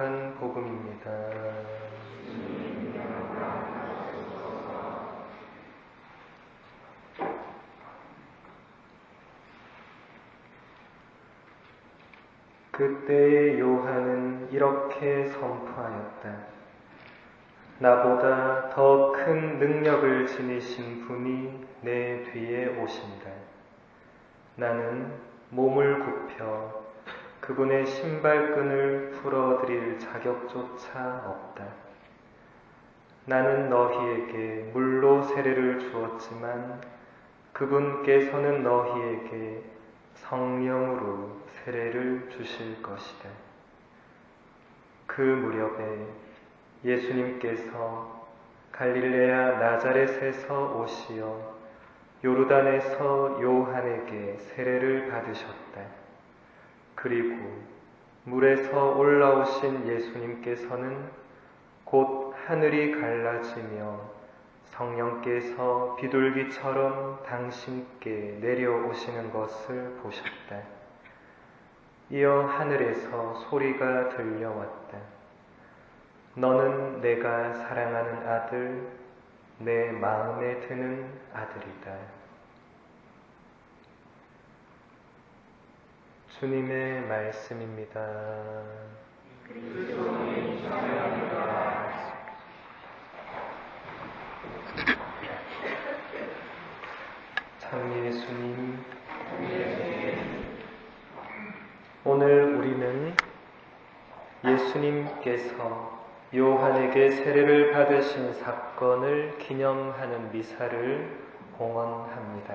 요한복음입니다. 그때 요한은 이렇게 선포하였다. 나보다 더 큰 능력을 지니신 분이 내 뒤에 오신다. 나는 몸을 굽혀 그분의 신발끈을 풀어드릴 자격조차 없다. 나는 너희에게 물로 세례를 주었지만 그분께서는 너희에게 성령으로 세례를 주실 것이다. 그 무렵에 예수님께서 갈릴레아 나자렛에서 오시어 요르단에서 요한에게 세례를 받으셨다. 그리고 물에서 올라오신 예수님께서는 곧 하늘이 갈라지며 성령께서 비둘기처럼 당신께 내려오시는 것을 보셨다. 이어 하늘에서 소리가 들려왔다. 너는 내가 사랑하는 아들, 내 마음에 드는 아들이다. 주님의 말씀입니다. 그리스도님 찬양합니다. 참 예수님, 오늘 우리는 예수님께서 요한에게 세례를 받으신 사건을 기념하는 미사를 봉헌합니다.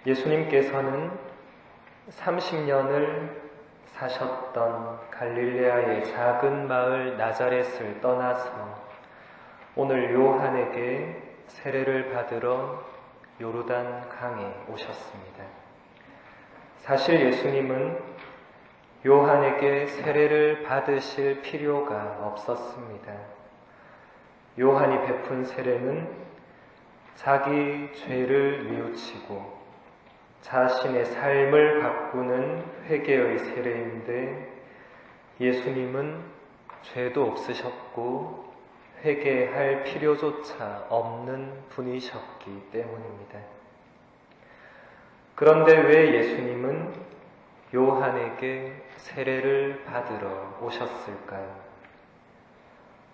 예수님께서는 30년을 사셨던 갈릴레아의 작은 마을 나자렛을 떠나서 오늘 요한에게 세례를 받으러 요르단 강에 오셨습니다. 사실 예수님은 요한에게 세례를 받으실 필요가 없었습니다. 요한이 베푼 세례는 자기 죄를 뉘우치고 자신의 삶을 바꾸는 회개의 세례인데 예수님은 죄도 없으셨고 회개할 필요조차 없는 분이셨기 때문입니다. 그런데 왜 예수님은 요한에게 세례를 받으러 오셨을까요?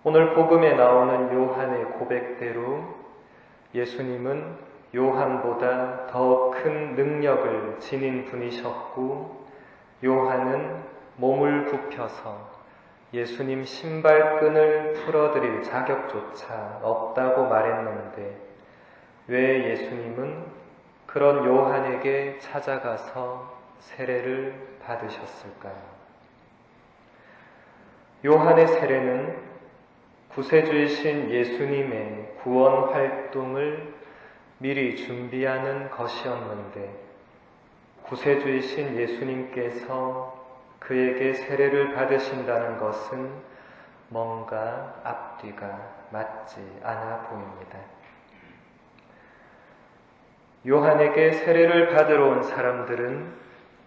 오늘 복음에 나오는 요한의 고백대로 예수님은 요한보다 더 큰 능력을 지닌 분이셨고 요한은 몸을 굽혀서 예수님 신발끈을 풀어드릴 자격조차 없다고 말했는데 왜 예수님은 그런 요한에게 찾아가서 세례를 받으셨을까요? 요한의 세례는 구세주이신 예수님의 구원 활동을 미리 준비하는 것이었는데 구세주이신 예수님께서 그에게 세례를 받으신다는 것은 뭔가 앞뒤가 맞지 않아 보입니다. 요한에게 세례를 받으러 온 사람들은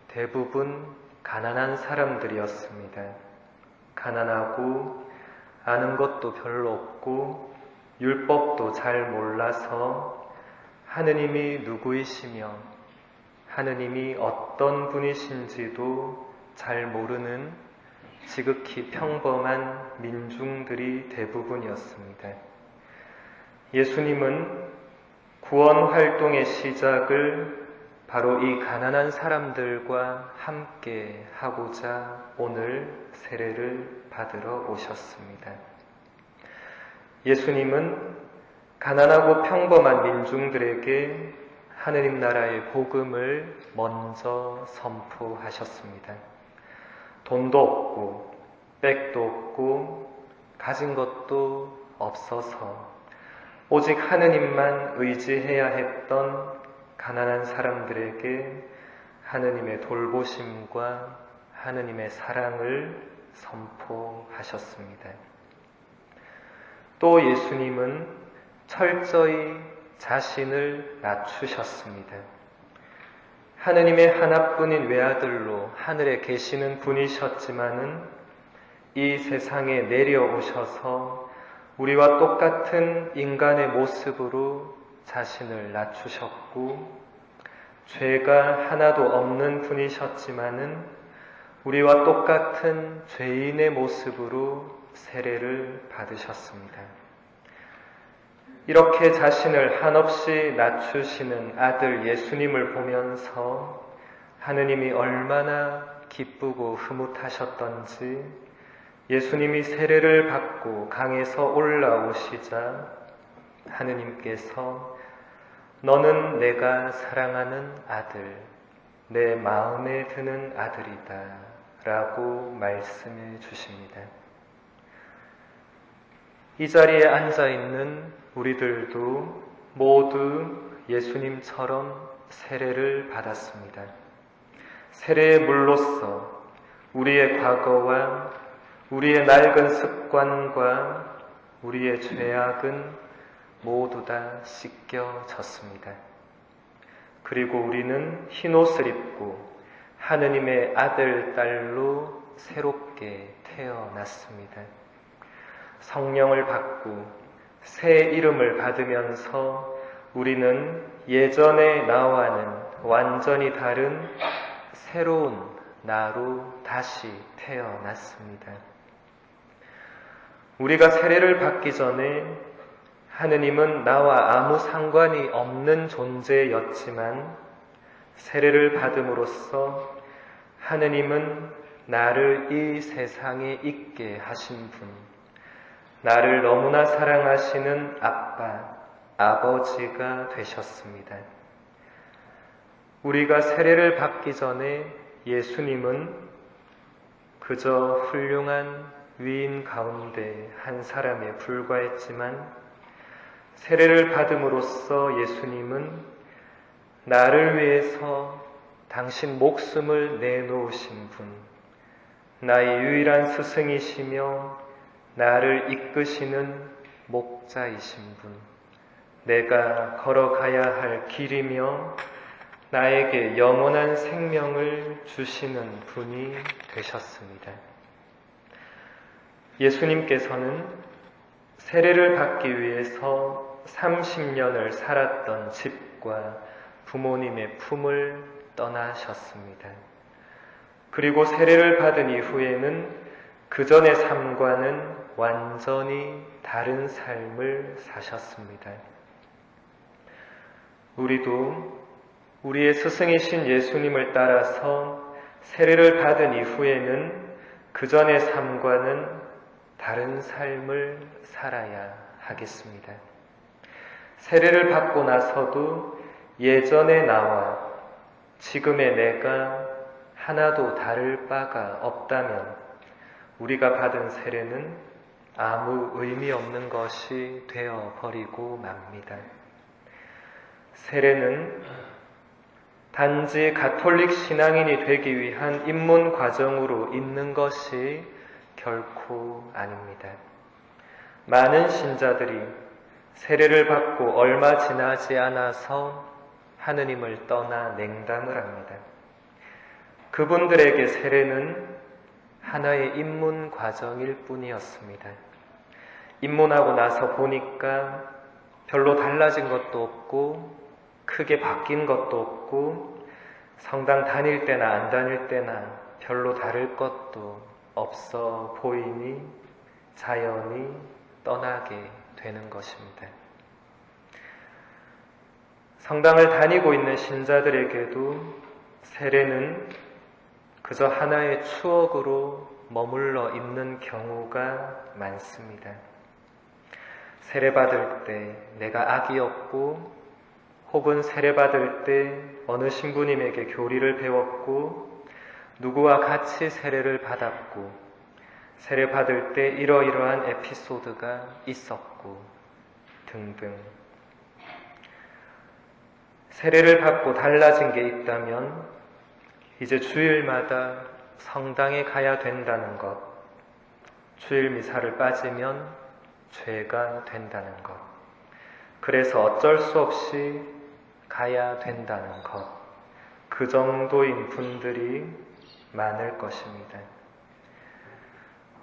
대부분 가난한 사람들이었습니다. 가난하고 아는 것도 별로 없고 율법도 잘 몰라서 하느님이 누구이시며 하느님이 어떤 분이신지도 잘 모르는 지극히 평범한 민중들이 대부분이었습니다. 예수님은 구원 활동의 시작을 바로 이 가난한 사람들과 함께 하고자 오늘 세례를 받으러 오셨습니다. 예수님은 가난하고 평범한 민중들에게 하느님 나라의 복음을 먼저 선포하셨습니다. 돈도 없고 백도 없고 가진 것도 없어서 오직 하느님만 의지해야 했던 가난한 사람들에게 하느님의 돌보심과 하느님의 사랑을 선포하셨습니다. 또 예수님은 철저히 자신을 낮추셨습니다. 하느님의 하나뿐인 외아들로 하늘에 계시는 분이셨지만은 이 세상에 내려오셔서 우리와 똑같은 인간의 모습으로 자신을 낮추셨고, 죄가 하나도 없는 분이셨지만은 우리와 똑같은 죄인의 모습으로 세례를 받으셨습니다. 이렇게 자신을 한없이 낮추시는 아들 예수님을 보면서 하느님이 얼마나 기쁘고 흐뭇하셨던지, 예수님이 세례를 받고 강에서 올라오시자 하느님께서 너는 내가 사랑하는 아들, 내 마음에 드는 아들이다 라고 말씀해 주십니다. 이 자리에 앉아있는 우리들도 모두 예수님처럼 세례를 받았습니다. 세례의 물로써 우리의 과거와 우리의 낡은 습관과 우리의 죄악은 모두 다 씻겨졌습니다. 그리고 우리는 흰옷을 입고 하느님의 아들, 딸로 새롭게 태어났습니다. 성령을 받고 새 이름을 받으면서 우리는 예전의 나와는 완전히 다른 새로운 나로 다시 태어났습니다. 우리가 세례를 받기 전에 하느님은 나와 아무 상관이 없는 존재였지만 세례를 받음으로써 하느님은 나를 이 세상에 있게 하신 분, 나를 너무나 사랑하시는 아빠, 아버지가 되셨습니다. 우리가 세례를 받기 전에 예수님은 그저 훌륭한 위인 가운데 한 사람에 불과했지만 세례를 받음으로써 예수님은 나를 위해서 당신 목숨을 내놓으신 분, 나의 유일한 스승이시며 나를 이끄시는 목자이신 분, 내가 걸어가야 할 길이며 나에게 영원한 생명을 주시는 분이 되셨습니다. 예수님께서는 세례를 받기 위해서 30년을 살았던 집과 부모님의 품을 떠나셨습니다. 그리고 세례를 받은 이후에는 그 전의 삶과는 완전히 다른 삶을 사셨습니다. 우리도 우리의 스승이신 예수님을 따라서 세례를 받은 이후에는 그 전의 삶과는 다른 삶을 살아야 하겠습니다. 세례를 받고 나서도 예전의 나와 지금의 내가 하나도 다를 바가 없다면 우리가 받은 세례는 아무 의미 없는 것이 되어버리고 맙니다. 세례는 단지 가톨릭 신앙인이 되기 위한 입문 과정으로 있는 것이 결코 아닙니다. 많은 신자들이 세례를 받고 얼마 지나지 않아서 하느님을 떠나 냉담을 합니다. 그분들에게 세례는 하나의 입문 과정일 뿐이었습니다. 입문하고 나서 보니까 별로 달라진 것도 없고 크게 바뀐 것도 없고 성당 다닐 때나 안 다닐 때나 별로 다를 것도 없어 보이니 자연히 떠나게 되는 것입니다. 성당을 다니고 있는 신자들에게도 세례는 그저 하나의 추억으로 머물러 있는 경우가 많습니다. 세례받을 때 내가 아기였고 혹은 세례받을 때 어느 신부님에게 교리를 배웠고 누구와 같이 세례를 받았고 세례받을 때 이러이러한 에피소드가 있었고 등등. 세례를 받고 달라진 게 있다면 이제 주일마다 성당에 가야 된다는 것, 주일 미사를 빠지면 죄가 된다는 것, 그래서 어쩔 수 없이 가야 된다는 것, 그 정도인 분들이 많을 것입니다.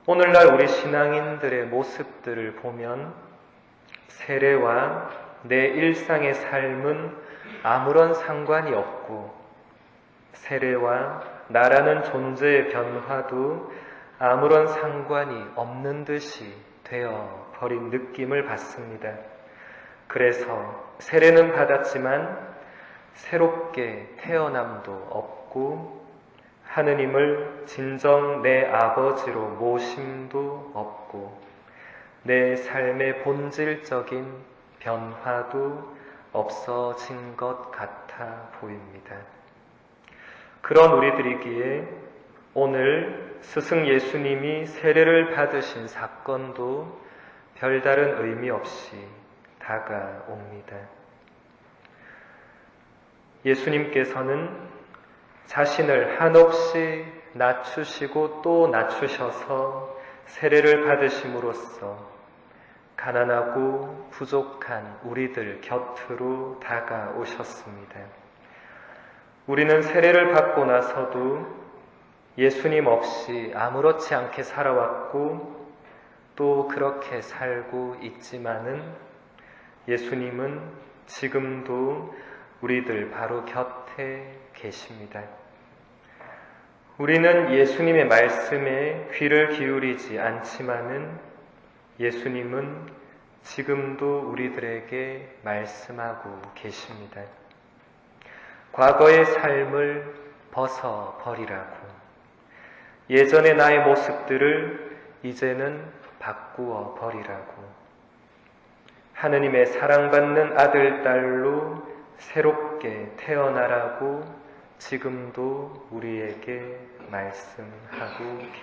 오늘날 우리 신앙인들의 모습들을 보면 세례와 내 일상의 삶은 아무런 상관이 없고 세례와 나라는 존재의 변화도 아무런 상관이 없는 듯이 되어 버린 느낌을 받습니다. 그래서 세례는 받았지만 새롭게 태어남도 없고 하느님을 진정 내 아버지로 모심도 없고 내 삶의 본질적인 변화도 없어진 것 같아 보입니다. 그런 우리들이기에 오늘 스승 예수님이 세례를 받으신 사건도 별다른 의미 없이 다가옵니다. 예수님께서는 자신을 한없이 낮추시고 또 낮추셔서 세례를 받으심으로써 가난하고 부족한 우리들 곁으로 다가오셨습니다. 우리는 세례를 받고 나서도 예수님 없이 아무렇지 않게 살아왔고 또 그렇게 살고 있지만은 예수님은 지금도 우리들 바로 곁에 계십니다. 우리는 예수님의 말씀에 귀를 기울이지 않지만은 예수님은 지금도 우리들에게 말씀하고 계십니다. 과거의 삶을 벗어버리라고. 예전의 나의 모습들을 이제는 바꾸어 버리라고. 하느님의 사랑받는 아들, 딸로 새롭게 태어나라고 지금도 우리에게 말씀하고 계십니다.